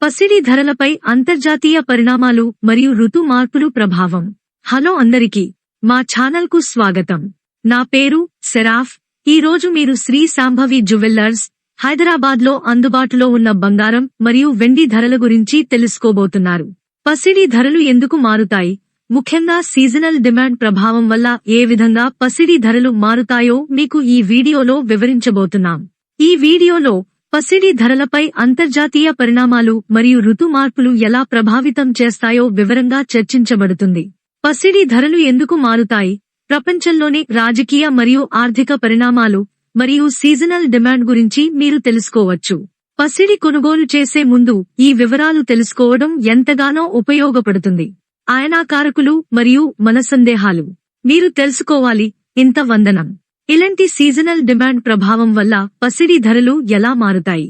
పసిడి ధరలపై అంతర్జాతీయ పరిణామాలు మరియు ఋతు మార్పులు ప్రభావం. హలో అందరికీ, మా ఛానల్కు స్వాగతం. నా పేరు సెరాఫ్. ఈ రోజు మీరు శ్రీ శాంభవి జ్యువెల్లర్స్, హైదరాబాద్లో అందుబాటులో ఉన్న బంగారం మరియు వెండి ధరల గురించి తెలుసుకోబోతున్నారు. పసిడి ధరలు ఎందుకు మారుతాయి, ముఖ్యంగా సీజనల్ డిమాండ్ ప్రభావం వల్ల ఏ విధంగా పసిడి ధరలు మారుతాయో మీకు ఈ వీడియోలో వివరించబోతున్నాం. ఈ వీడియోలో పసిడి ధరలపై అంతర్జాతీయ పరిణామాలు మరియు ఋతు మార్పులు ఎలా ప్రభావితం చేస్తాయో వివరంగా చర్చించబడుతుంది. పసిడి ధరలు ఎందుకు మారుతాయి, ప్రపంచంలోని రాజకీయ మరియు ఆర్థిక పరిణామాలు మరియు సీజనల్ డిమాండ్ గురించి మీరు తెలుసుకోవచ్చు. పసిడి కొనుగోలు చేసే ముందు ఈ వివరాలు తెలుసుకోవడం ఎంతగానో ఉపయోగపడుతుంది. ఆయనాకారకులు మరియు మన సందేహాలు మీరు తెలుసుకోవాలి. ఇంత వందనం. ఇలాంటి సీజనల్ డిమాండ్ ప్రభావం వల్ల పసిడి ధరలు ఎలా మారుతాయి.